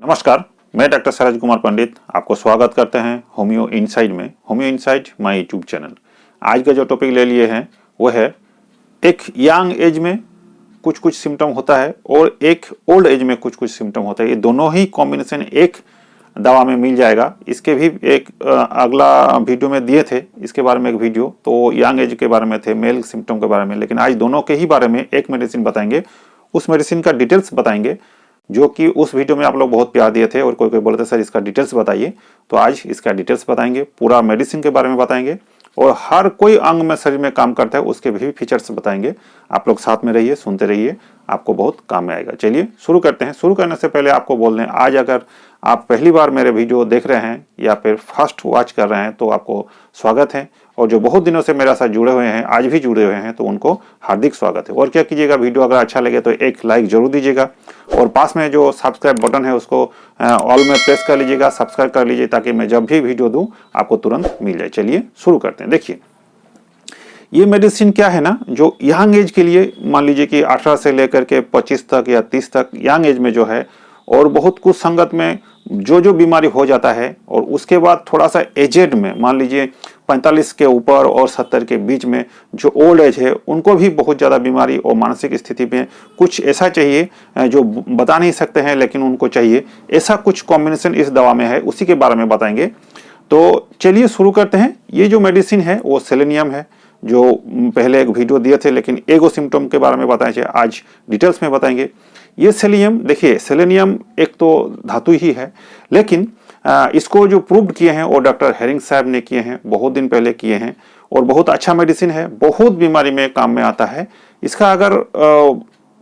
नमस्कार, मैं डॉक्टर सरज कुमार पंडित आपको स्वागत करते हैं होम्यो इनसाइड में। Homeo inside my YouTube channel. आज का जो टॉपिक ले लिए हैं वो है एक यंग एज में कुछ कुछ सिम्टम होता है और एक ओल्ड एज में कुछ कुछ सिम्टम होता है। ये दोनों ही कॉम्बिनेशन एक दवा में मिल जाएगा। इसके भी एक अगला वीडियो में दिए थे, इसके बारे में एक वीडियो, तो यंग एज के बारे में थे, मेल सिम्टम के बारे में। लेकिन आज दोनों के ही बारे में एक मेडिसिन बताएंगे, उस मेडिसिन का डिटेल्स बताएंगे जो कि उस वीडियो में आप लोग बहुत प्यार दिए थे और कोई कोई बोलते थे सर इसका डिटेल्स बताइए। तो आज इसका डिटेल्स बताएंगे, पूरा मेडिसिन के बारे में बताएंगे और हर कोई अंग में शरीर में काम करता है उसके भी फीचर्स बताएंगे। आप लोग साथ में रहिए, सुनते रहिए, आपको बहुत काम में आएगा। चलिए शुरू करते हैं। शुरू करने से पहले आपको बोल दें, आज अगर आप पहली बार मेरे वीडियो देख रहे हैं या फिर फर्स्ट वॉच कर रहे हैं तो आपको स्वागत है, और जो बहुत दिनों से मेरे साथ जुड़े हुए हैं, आज भी जुड़े हुए हैं, तो उनको हार्दिक स्वागत है। और क्या कीजिएगा, वीडियो अगर अच्छा लगे तो एक लाइक जरूर दीजिएगा और पास में जो सब्सक्राइब बटन है उसको ऑल में प्रेस कर लीजिएगा, सब्सक्राइब कर लीजिए ताकि मैं जब भी वीडियो दूं आपको तुरंत मिल जाए। चलिए शुरू करते हैं। देखिए ये मेडिसिन क्या है ना, जो यंग एज के लिए, मान लीजिए कि 18 से लेकर के 25 तक या 30 तक यंग एज में जो है, और बहुत कुछ संगत में जो बीमारी हो जाता है, और उसके बाद थोड़ा सा एजेड में, मान लीजिए 45 के ऊपर और 70 के बीच में जो ओल्ड एज है, उनको भी बहुत ज़्यादा बीमारी और मानसिक स्थिति में कुछ ऐसा चाहिए जो बता नहीं सकते हैं, लेकिन उनको चाहिए ऐसा कुछ कॉम्बिनेशन इस दवा में है, उसी के बारे में बताएंगे। तो चलिए शुरू करते हैं। ये जो मेडिसिन है वो सेलेनियम है, जो पहले एक वीडियो दिए थे, लेकिन एगो सिम्टम के बारे में बताएंगे, आज डिटेल्स में बताएंगे। ये सेलेनियम, देखिए सेलेनियम एक तो धातु ही है, लेकिन इसको जो प्रूव किए हैं वो डॉक्टर हेरिंग साहब ने किए हैं, बहुत दिन पहले किए हैं, और बहुत अच्छा मेडिसिन है, बहुत बीमारी में काम में आता है। इसका अगर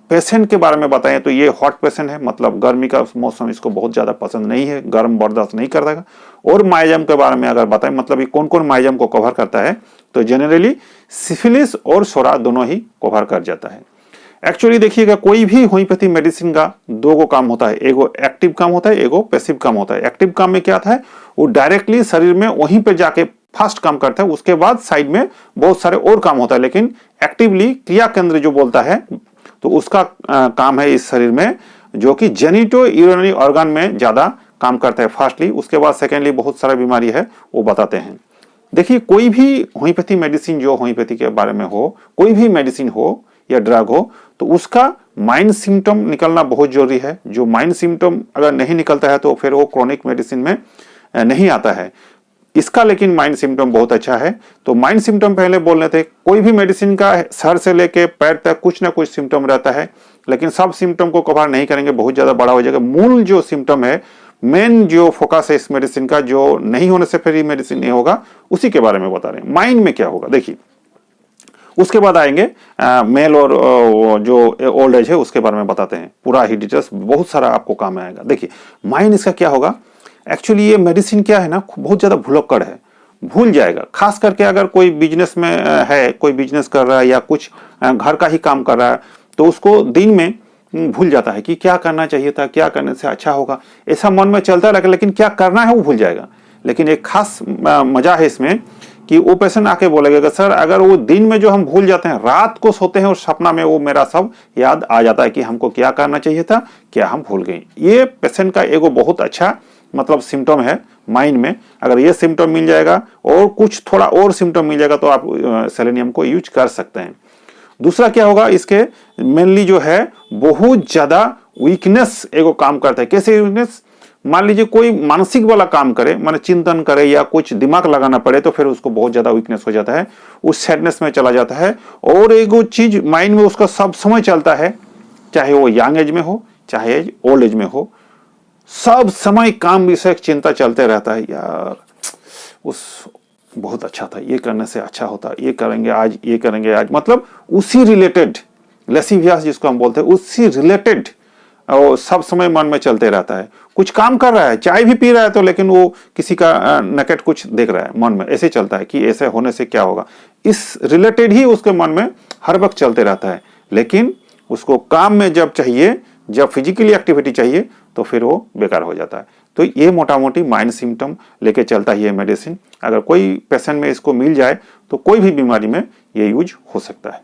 पेशेंट के बारे में बताएं तो ये हॉट पेशेंट है, मतलब गर्मी का मौसम इसको बहुत ज़्यादा पसंद नहीं है, गर्म बर्दाश्त नहीं कर देगा। और माइजम के बारे में अगर बताएं, मतलब ये कौन कौन माइजम को कवर करता है, तो जनरली सिफिलिस और सोरा दोनों ही कवर कर जाता है। एक्चुअली देखिएगा, कोई भी होम्योपैथी मेडिसिन का दो को काम होता है, एगो एक्टिव काम होता है, एगो पैसिव काम होता है। एक्टिव काम में क्या आता है, वो डायरेक्टली शरीर में वहीं पे जाके फास्ट काम करता है, उसके बाद साइड में बहुत सारे और काम होता है, लेकिन एक्टिवली क्रिया केंद्र जो बोलता है तो उसका काम है इस शरीर में, जो कि जेनिटो यूरिनरी ऑर्गन में ज्यादा काम करता है फास्टली। उसके बाद सेकेंडली बहुत सारा बीमारी है वो बताते हैं। देखिए कोई भी होम्योपैथी मेडिसिन, जो होम्योपैथी के बारे में हो, कोई भी मेडिसिन हो या ड्रग हो, तो उसका माइंड सिम्टम निकलना बहुत जरूरी है। जो माइंड सिम्टम अगर नहीं निकलता है तो फिर वो क्रोनिक मेडिसिन में नहीं आता है। इसका लेकिन माइंड सिम्टम बहुत अच्छा है। तो माइंड सिम्टम पहले बोल रहे थे, कोई भी मेडिसिन का सर से लेके पैर तक कुछ ना कुछ सिम्टम रहता है, लेकिन सब सिम्टम को कवर नहीं करेंगे, बहुत ज्यादा बड़ा हो जाएगा। मूल जो सिम्टम है, मेन जो फोकस है इस मेडिसिन का, जो नहीं होने से फिर ये मेडिसिन नहीं होगा, उसी के बारे में बता रहे हैं। माइंड में क्या होगा देखिए, उसके बाद आएंगे मेल और जो ओल्ड एज है उसके बारे में बताते हैं, पूरा ही डिटेल्स बहुत सारा आपको काम में आएगा। देखिए माइंड इसका क्या होगा, एक्चुअली ये मेडिसिन क्या है ना, बहुत ज्यादा भुलक्कड़ है, भूल जाएगा। खास करके अगर कोई बिजनेस में है, कोई बिजनेस कर रहा है या कुछ घर का ही काम कर रहा है, तो उसको दिन में भूल जाता है कि क्या करना चाहिए था, क्या करने से अच्छा होगा, ऐसा मन में चलता रहेगा, लेकिन क्या करना है वो भूल जाएगा। लेकिन एक खास मजा है इसमें कि वो पेशेंट आके बोलेगा सर अगर वो दिन में जो हम भूल जाते हैं, रात को सोते हैं और सपना में वो मेरा सब याद आ जाता है कि हमको क्या करना चाहिए था, क्या हम भूल गए। ये पेशेंट का एगो बहुत अच्छा मतलब सिम्टम है माइंड में। अगर ये सिम्टम मिल जाएगा और कुछ थोड़ा और सिम्टम मिल जाएगा तो आप सेलेनियम को यूज कर सकते हैं। दूसरा क्या होगा, इसके मेनली जो है बहुत ज्यादा वीकनेस एगो काम करता है। कैसे वीकनेस, मान लीजिए कोई मानसिक वाला काम करे, माने चिंतन करे या कुछ दिमाग लगाना पड़े, तो फिर उसको बहुत ज्यादा वीकनेस हो जाता है, उस सैडनेस में चला जाता है। और एगो चीज माइंड में उसका सब समय चलता है, चाहे वो यंग एज में हो चाहे ओल्ड एज में हो, सब समय काम विषय चिंता चलते रहता है। यार उस बहुत अच्छा था, ये करने से अच्छा होता, ये करेंगे आज, ये करेंगे आज, मतलब उसी रिलेटेड लेसिवियास जिसको हम बोलते हैं, उसी रिलेटेड और सब समय मन में चलते रहता है। कुछ काम कर रहा है, चाय भी पी रहा है तो, लेकिन वो किसी का नकेट कुछ देख रहा है, मन में ऐसे चलता है कि ऐसे होने से क्या होगा, इस रिलेटेड ही उसके मन में हर वक्त चलते रहता है। लेकिन उसको काम में जब चाहिए, जब फिजिकली एक्टिविटी चाहिए, तो फिर वो बेकार हो जाता है। तो ये मोटा मोटी माइंड सिम्टम लेके चलता है ये मेडिसिन। अगर कोई पेशेंट में इसको मिल जाए तो कोई भी बीमारी में ये यूज हो सकता है।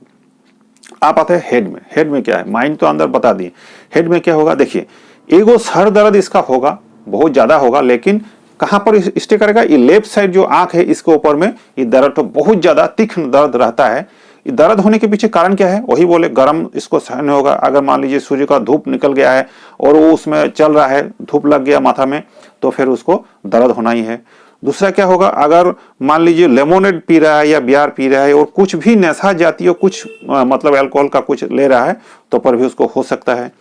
आप आते हैं हेड में। हेड में क्या है, माइंड तो अंदर बता दिए, हेड में क्या होगा देखिए, एगो सर दर्द इसका होगा, बहुत ज्यादा होगा, लेकिन कहां पर स्टे करेगा, ये लेफ्ट साइड जो आंख है इसके ऊपर में ये दर्द तो बहुत ज्यादा तीक्ष्ण दर्द रहता है। ये दर्द होने के पीछे कारण क्या है, वही बोले गर्म इसको सहन होगा। अगर मान लीजिए सूर्य का धूप निकल गया है और वो उसमें चल रहा है, धूप लग गया माथा में, तो फिर उसको दर्द होना ही है। दूसरा क्या होगा, अगर मान लीजिए लेमोनेड पी रहा है या बियर पी रहा है और कुछ भी नशा जातीय कुछ मतलब अल्कोहल का कुछ ले रहा है तो पर भी उसको हो सकता है।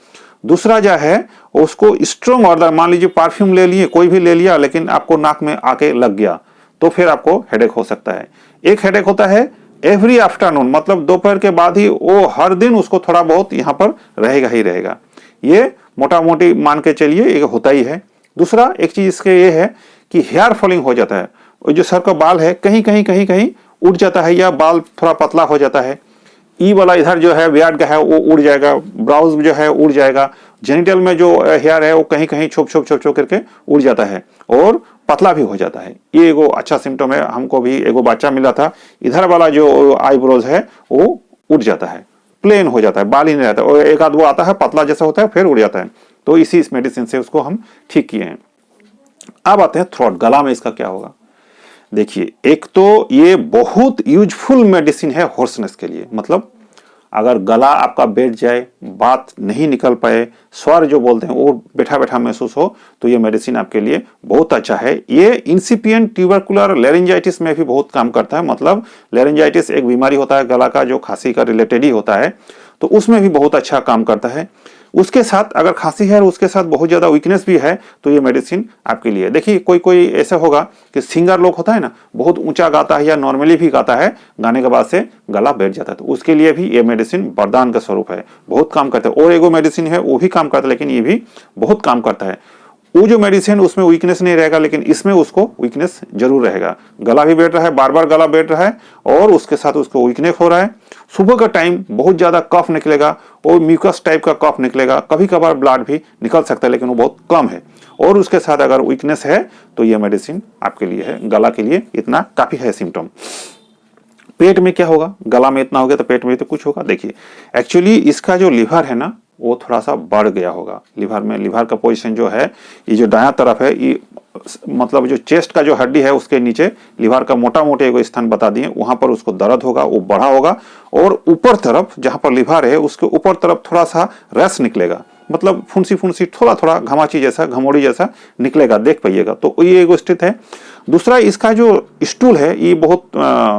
दूसरा जो है उसको स्ट्रॉन्ग ऑर्डर, मान लीजिए परफ्यूम ले लिए, कोई भी ले लिया, लेकिन आपको नाक में आके लग गया तो फिर आपको हेडेक हो सकता है। एक हेडेक होता है एवरी आफ्टरनून, मतलब दोपहर के बाद ही, वो हर दिन उसको थोड़ा बहुत यहाँ पर रहेगा ही रहेगा। ये मोटा मोटी मान के चलिए ये होता ही है। दूसरा एक चीज इसके ये है कि हेयर फॉलिंग हो जाता है, और जो सर का बाल है कहीं कहीं कहीं कहीं उड़ जाता है या बाल थोड़ा पतला हो जाता है। ई वाला इधर जो है बियर्ड का है वो उड़ जाएगा, ब्राउज जो है उड़ जाएगा, जेनिटल में जो हेयर है वो कहीं कहीं छोप छोप छोप छोप करके उड़ जाता है और पतला भी हो जाता है। ये एगो अच्छा सिम्टम है। हमको भी एगो बच्चा मिला था, इधर वाला जो आईब्रोज है वो उड़ जाता है, प्लेन हो जाता है, बाल ही नहीं रहता, और एक आध वो आता है पतला जैसा होता है फिर उड़ जाता है। तो इस मेडिसिन से उसको हम ठीक किए हैं। अब आते हैं थ्रोट, गला में इसका क्या होगा। देखिए, एक तो ये बहुत यूजफुल मेडिसिन है हॉर्सनेस के लिए, मतलब अगर गला आपका बैठ जाए, बात नहीं निकल पाए, स्वर जो बोलते हैं वो बैठा बैठा महसूस हो, तो ये मेडिसिन आपके लिए बहुत अच्छा है। ये इंसिपिएंट ट्यूबरकुलर लेरिंजाइटिस में भी बहुत काम करता है। मतलब लेरिंजाइटिस एक बीमारी होता है गला का जो खांसी का रिलेटेड ही होता है, तो उसमें भी बहुत अच्छा काम करता है। उसके साथ अगर खांसी है और उसके साथ बहुत ज्यादा वीकनेस भी है तो ये मेडिसिन आपके लिए। देखिए, कोई कोई ऐसा होगा कि सिंगर लोग होता है ना, बहुत ऊंचा गाता है या नॉर्मली भी गाता है, गाने के बाद से गला बैठ जाता है, तो उसके लिए भी ये मेडिसिन वरदान का स्वरूप है, बहुत काम करता है। और एगो मेडिसिन है वो भी काम करता है, लेकिन ये भी बहुत काम करता है। वो जो मेडिसिन उसमें वीकनेस नहीं रहेगा, लेकिन इसमें उसको वीकनेस जरूर रहेगा। गला भी बैठ रहा है, बार बार गला बैठ रहा है और उसके साथ उसको वीकनेस हो रहा है। सुबह का टाइम बहुत ज्यादा कफ निकलेगा और म्यूकस टाइप का कफ निकलेगा, कभी कभार ब्लड भी निकल सकता है, लेकिन वो बहुत कम है। और उसके साथ अगर वीकनेस है तो ये मेडिसिन आपके लिए है, गला के लिए इतना काफी है सिम्टम। पेट में क्या होगा, गला में इतना हो गया तो पेट में तो कुछ होगा। देखिए, एक्चुअली इसका जो लिवर है ना वो थोड़ा सा बढ़ गया होगा। लिवर में, लिवर का पोजीशन जो है, ये जो दायां तरफ है, ये मतलब जो चेस्ट का जो हड्डी है उसके नीचे लिवर का मोटा मोटे एगो स्थान बता दिए, वहां पर उसको दर्द होगा, वो बढ़ा होगा। और ऊपर तरफ जहां पर लिवर है उसके ऊपर तरफ थोड़ा सा रस निकलेगा, मतलब फुंसी फुंसी थोड़ा थोड़ा घमाची जैसा, घमोड़ी जैसा निकलेगा, देख पाइएगा। तो ये एगो स्थित है। दूसरा, इसका जो स्टूल है ये बहुत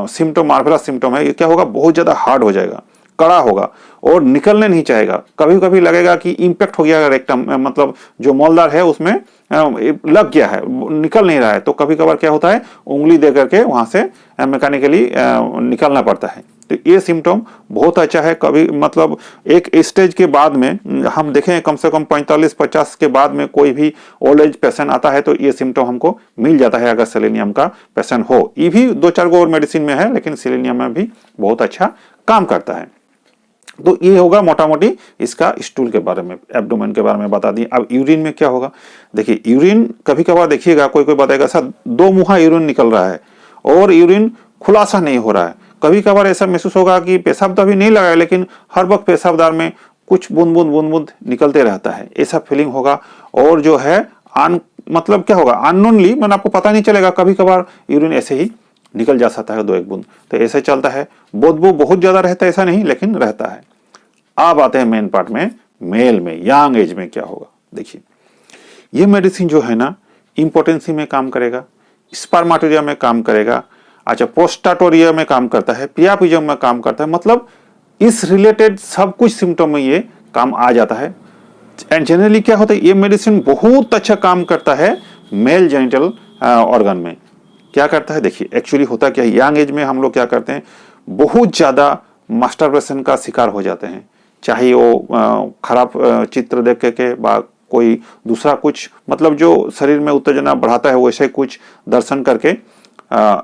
सिम्टम, मार्वलस सिम्टम है। ये क्या होगा, बहुत ज्यादा हार्ड हो जाएगा, कड़ा होगा और निकलने नहीं चाहेगा। कभी कभी लगेगा कि इंपैक्ट हो गया रेक्टम, मतलब जो मॉलदार है उसमें लग गया है, निकल नहीं रहा है। तो कभी कभार क्या होता है, उंगली दे करके वहां से मैकेनिकली निकलना पड़ता है। तो ये सिम्टम बहुत अच्छा है। कभी मतलब एक स्टेज के बाद में हम देखें, कम से कम 45-50 के बाद में कोई भी ओल्ड एज पेशेंट आता है तो ये सिम्टम हमको मिल जाता है अगर सेलेनियम का पेशेंट हो। ये भी 2-4 गो और मेडिसिन में है, लेकिन सेलेनियम में भी बहुत अच्छा काम करता है। तो ये होगा मोटा मोटी इसका स्टूल के बारे में, एब्डोमेन के बारे में बता दी। अब यूरिन में क्या होगा, देखिए यूरिन कभी कभार देखिएगा कोई कोई बताएगा सर 2 मुहा यूरिन निकल रहा है और यूरिन खुलासा नहीं हो रहा है। कभी कभार ऐसा महसूस होगा कि पेशाब तो अभी नहीं लगा है, लेकिन हर वक्त पेशाबदार में कुछ बूंद बूंद बूंद बूंद निकलते रहता है, ऐसा फीलिंग होगा। और जो है मतलब क्या होगा, अननोनली, मैंने आपको पता नहीं चलेगा, कभी कभार यूरिन ऐसे ही निकल जा सकता है 2-1 बूंद, तो ऐसे चलता है। बदबू बहुत ज्यादा रहता है ऐसा नहीं, लेकिन रहता है। अब आते हैं मेन पार्ट में, मेल में, यंग एज में क्या होगा। देखिए, ये मेडिसिन जो है ना, इंपोर्टेंसी में काम करेगा, स्पर्माटोरिया में काम करेगा, अच्छा पोस्टाटोरिया में काम करता है, पियापिजम में काम करता है, मतलब इस रिलेटेड सब कुछ सिम्टम में ये काम आ जाता है। एंड जनरली क्या होता है, ये मेडिसिन बहुत अच्छा काम करता है मेल जेनिटल ऑर्गन में। क्या करता है, देखिए एक्चुअली होता क्या है, यंग एज में हम लोग क्या करते हैं, बहुत ज्यादा मास्टरबेशन का शिकार हो जाते हैं। चाहे वो खराब चित्र देख के कोई दूसरा कुछ, मतलब जो शरीर में उत्तेजना बढ़ाता है वैसे कुछ दर्शन करके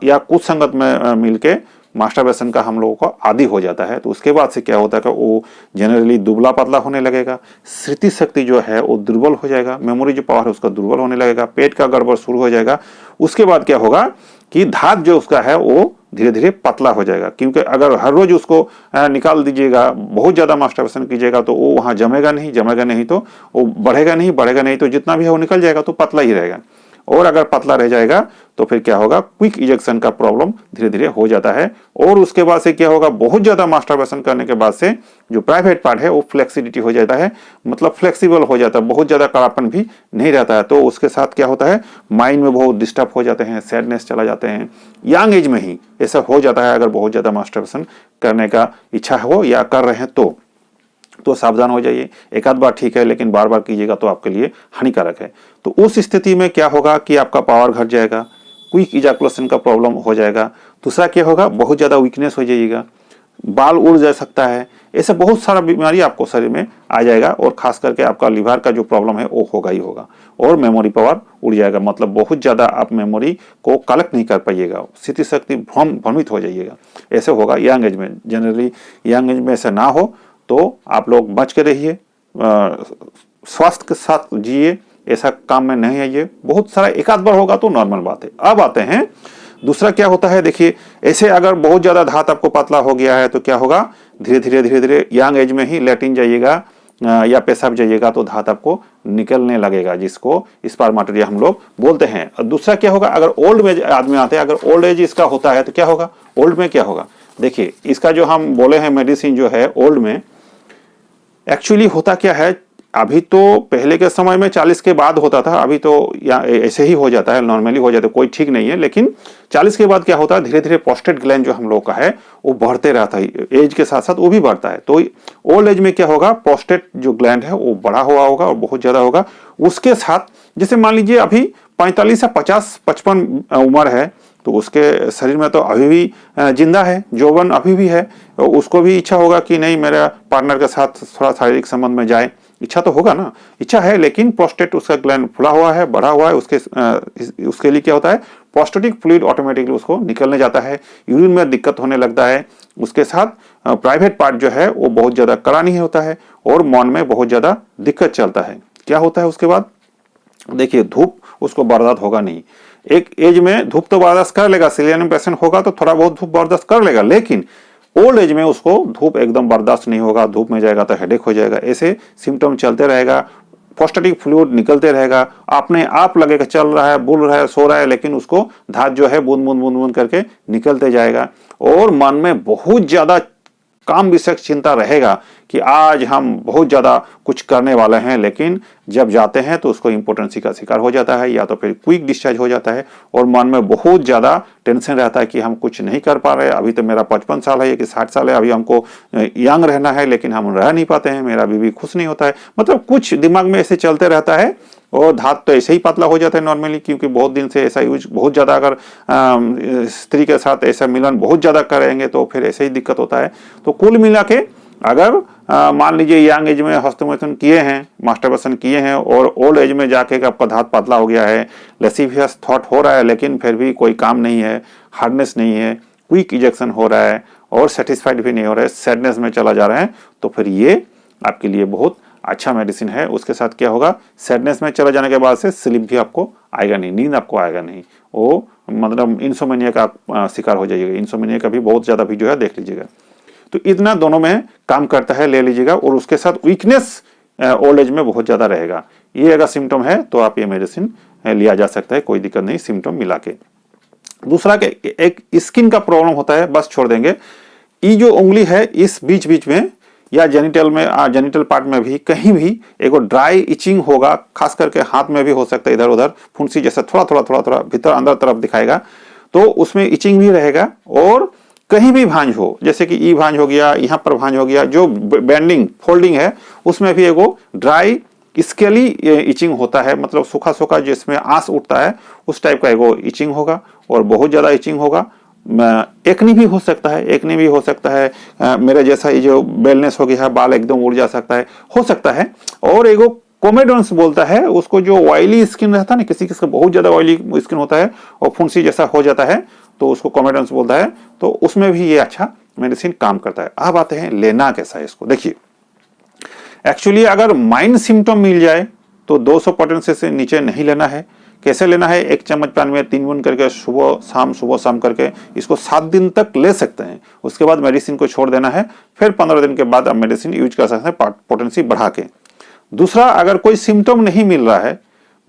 या कुछ संगत में मिलके मास्टरबेशन का हम लोगों को आदी हो जाता है। तो उसके बाद से क्या होता है कि वो जनरली दुबला पतला होने लगेगा, स्मृति शक्ति जो है वो दुर्बल हो जाएगा, मेमोरी जो पावर है उसका दुर्बल होने लगेगा, पेट का गड़बड़ शुरू हो जाएगा। उसके बाद क्या होगा कि धात जो उसका है वो धीरे धीरे पतला हो जाएगा। क्योंकि अगर हर रोज उसको निकाल दीजिएगा, बहुत ज़्यादा मास्टरबेशन कीजिएगा तो वो वहाँ जमेगा नहीं तो वो बढ़ेगा नहीं तो जितना भी है वो निकल जाएगा, तो पतला ही रहेगा। और अगर पतला रह जाएगा तो फिर क्या होगा, क्विक इजेक्शन का प्रॉब्लम धीरे धीरे हो जाता है। और उसके बाद से क्या होगा, बहुत ज्यादा मास्टरबेशन करने के बाद से जो प्राइवेट पार्ट है वो फ्लेक्सिबिलिटी हो जाता है, मतलब फ्लेक्सिबल हो जाता है, बहुत ज्यादा कड़ापन भी नहीं रहता है। तो उसके साथ क्या होता है, माइंड में बहुत डिस्टर्ब हो जाते हैं, सैडनेस चला जाते हैं। यंग एज में ही ऐसा हो जाता है अगर बहुत ज्यादा मास्टरबेशन करने का इच्छा हो या कर रहे हैं तो सावधान हो जाइए। एक आध बार ठीक है, लेकिन बार बार कीजिएगा तो आपके लिए हानिकारक है। तो उस स्थिति में क्या होगा कि आपका पावर घट जाएगा, क्विक इजैकुलेशन का प्रॉब्लम हो जाएगा। दूसरा क्या होगा, बहुत ज़्यादा वीकनेस हो जाइएगा, बाल उड़ जा सकता है, ऐसे बहुत सारा बीमारी आपको शरीर में आ जाएगा। और खास करके आपका लिवर का जो प्रॉब्लम है वो होगा ही होगा। और मेमोरी पावर उड़ जाएगा, मतलब बहुत ज़्यादा आप मेमोरी को कलेक्ट नहीं कर पाइएगा, स्मृति शक्ति भ्रमित हो जाइएगा। ऐसे होगा यंग एज में। जनरली यंग एज में ऐसा ना हो तो आप लोग बच के रहिए, स्वास्थ्य के साथ जिए, ऐसा काम में नहीं आइए। बहुत सारा एक आध बार होगा तो नॉर्मल बात है। अब आते हैं दूसरा क्या होता है। देखिए, ऐसे अगर बहुत ज्यादा धात आपको पतला हो गया है तो क्या होगा, धीरे धीरे यंग एज में ही लेटिन जाइएगा या पेशाब जाइएगा तो धात आपको निकलने लगेगा, जिसको स्पर्मेटोरिया हम लोग बोलते हैं। और दूसरा क्या होगा, अगर ओल्ड में आदमी आते हैं, अगर ओल्ड एज इसका होता है तो क्या होगा, ओल्ड में क्या होगा। देखिए, इसका जो हम बोले हैं मेडिसिन जो है ओल्ड में, एक्चुअली होता क्या है, अभी तो पहले के समय में 40 के बाद होता था, अभी तो ऐसे ही हो जाता है, नॉर्मली हो जाता है, कोई ठीक नहीं है। लेकिन 40 के बाद क्या होता है, धीरे धीरे प्रोस्टेट ग्लैंड जो हम लोग का है वो बढ़ते रहता है, एज के साथ साथ वो भी बढ़ता है। तो ओल्ड एज में क्या होगा, प्रोस्टेट जो ग्लैंड है वो बड़ा हुआ होगा और बहुत ज्यादा होगा। उसके साथ जैसे मान लीजिए अभी 45 से 50-55 उम्र है, तो उसके शरीर में तो अभी भी जिंदा है, यौवन अभी भी है, उसको भी इच्छा होगा कि नहीं मेरा पार्टनर के साथ थोड़ा शारीरिक संबंध में जाए, इच्छा तो होगा ना, इच्छा है। लेकिन प्रोस्टेट उसका ग्लैंड फुला हुआ है, बढ़ा हुआ है, उसके लिए क्या होता है, प्रोस्टेटिक फ्लूइड ऑटोमेटिकली उसको निकलने जाता है, यूरिन में दिक्कत होने लगता है। उसके साथ प्राइवेट पार्ट जो है वो बहुत ज्यादा कड़ा नहीं होता है और मन में बहुत ज्यादा दिक्कत चलता है। क्या होता है उसके बाद, देखिए, धूप उसको बर्दाश्त होगा नहीं। एक एज में धूप तो बर्दाश्त कर लेगा, सिलेनियम पेशेंट होगा तो थोड़ा बहुत धूप बर्दाश्त कर लेगा, लेकिन ओल्ड एज में उसको धूप एकदम बर्दाश्त नहीं होगा, धूप में जाएगा तो हेडेक हो जाएगा, ऐसे सिम्टम चलते रहेगा, प्रोस्टेटिक फ्लूइड निकलते रहेगा, अपने आप लगेगा चल रहा है, बुल रहा है, सो रहा है, लेकिन उसको धात जो है बूंद बूंद बूंद बूंद करके निकलते जाएगा। और मन में बहुत ज्यादा काम विषयक चिंता रहेगा कि आज हम बहुत ज्यादा कुछ करने वाले हैं, लेकिन जब जाते हैं तो उसको इम्पोर्टेंसी का शिकार हो जाता है, या तो फिर क्विक डिस्चार्ज हो जाता है। और मन में बहुत ज्यादा टेंशन रहता है कि हम कुछ नहीं कर पा रहे, अभी तो मेरा 55 साल है कि 60 साल है, अभी हमको यंग रहना है, लेकिन हम रह नहीं पाते हैं, मेरा बीवी खुश नहीं होता है, मतलब कुछ दिमाग में ऐसे चलते रहता है। और धात तो ऐसे ही पतला हो जाता है नॉर्मली, क्योंकि बहुत दिन से ऐसा यूज, बहुत ज्यादा अगर स्त्री के साथ ऐसा मिलन बहुत ज्यादा करेंगे तो फिर ऐसे ही दिक्कत होता है। तो कुल मिला के अगर मान लीजिए यंग एज में हस्तमैथुन किए हैं, मास्टरबेशन किए हैं, और ओल्ड एज में जाके आपका धात पतला हो गया है, लेसिवियस थॉट हो रहा है, लेकिन फिर भी कोई काम नहीं है, हार्डनेस नहीं है, क्विक इजेक्शन हो रहा है और सेटिस्फाइड भी नहीं हो रहा है, सैडनेस में चला जा रहा है, तो फिर ये आपके लिए बहुत अच्छा मेडिसिन है। उसके साथ क्या होगा, सैडनेस में चला जाने के बाद से स्लीप भी आपको आएगा नहीं, नींद आपको आएगा नहीं, वो मतलब इंसोमेनिया का शिकार हो जाइएगा। इंसोमेनिया का भी बहुत ज्यादा भी जो है देख लीजिएगा। तो इतना दोनों में काम करता है, ले लीजिएगा। और उसके साथ वीकनेस ओल्ड एज में बहुत ज्यादा रहेगा, ये अगर सिम्टम है तो आप ये मेडिसिन लिया जा सकता है, कोई दिक्कत नहीं सिम्टम मिला के। दूसरा एक स्किन का प्रॉब्लम होता है, बस छोड़ देंगे। ये जो उंगली है इस बीच बीच में या जेनिटल में, जेनिटल पार्ट में भी कहीं भी एक ड्राई इचिंग होगा, खास करके हाथ में भी हो सकता है, इधर उधर फुंसी जैसा थोड़ा भीतर अंदर तरफ दिखाएगा, तो उसमें इचिंग भी रहेगा। और कहीं भी भांज हो, जैसे कि ई भांज हो गया, यहाँ पर भांज हो गया, जो बेंडिंग फोल्डिंग है उसमें भी एगो ड्राई स्केली इचिंग होता है, मतलब सूखा सूखा जिसमें आंस उठता है उस टाइप का एगो इचिंग होगा और बहुत ज्यादा इचिंग होगा। एकनी भी हो सकता है, एकनी भी हो सकता है, मेरे जैसा ये जो बेलनेस हो गया है, बाल एकदम उड़ जा सकता है, हो सकता है। और एगो कोमेडोन्स बोलता है उसको, जो ऑयली स्किन रहता है ना, किसी किसी का बहुत ज्यादा ऑयली स्किन होता है और फुंसी जैसा हो जाता है, तो उसको कोमेडोन्स बोलता है, तो उसमें भी ये अच्छा मेडिसिन काम करता है। अब आते हैं लेना कैसा है इसको। देखिए, एक्चुअली अगर माइंड सिम्टम मिल जाए तो 200 पोटेंसी से नीचे नहीं लेना है, कैसे लेना है, 1 चम्मच पानी में 3 बूंद करके सुबह शाम करके इसको 7 दिन तक ले सकते हैं। उसके बाद मेडिसिन को छोड़ देना है, फिर 15 दिन के बाद आप मेडिसिन यूज कर सकते हैं पोटेंसी बढ़ा के। दूसरा, अगर कोई सिम्टम नहीं मिल रहा है,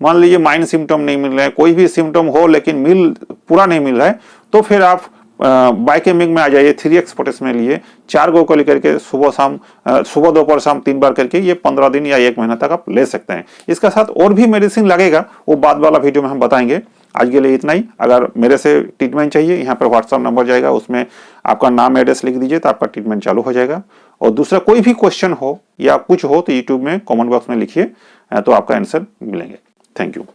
मान लीजिए माइंड सिम्टम नहीं मिल रहे हैं, कोई भी सिम्टम हो लेकिन पूरा नहीं मिल रहा है, तो फिर आप बाइकेमिक में आ जाइए। 3x पोटेशियम में लिए 4 गो को लेकर के सुबह दोपहर शाम 3 बार करके ये 15 दिन या 1 महीना तक आप ले सकते हैं। इसका साथ और भी मेडिसिन लगेगा, वो बाद वाला वीडियो में हम बताएंगे। आज के लिए इतना ही। अगर मेरे से ट्रीटमेंट चाहिए, यहाँ पर व्हाट्सअप नंबर जाएगा, उसमें आपका नाम एड्रेस लिख दीजिए तो आपका ट्रीटमेंट चालू हो जाएगा। और दूसरा, कोई भी क्वेश्चन हो या कुछ हो तो यूट्यूब में कमेंट बॉक्स में लिखिए, तो आपका आंसर मिलेंगे। Thank you.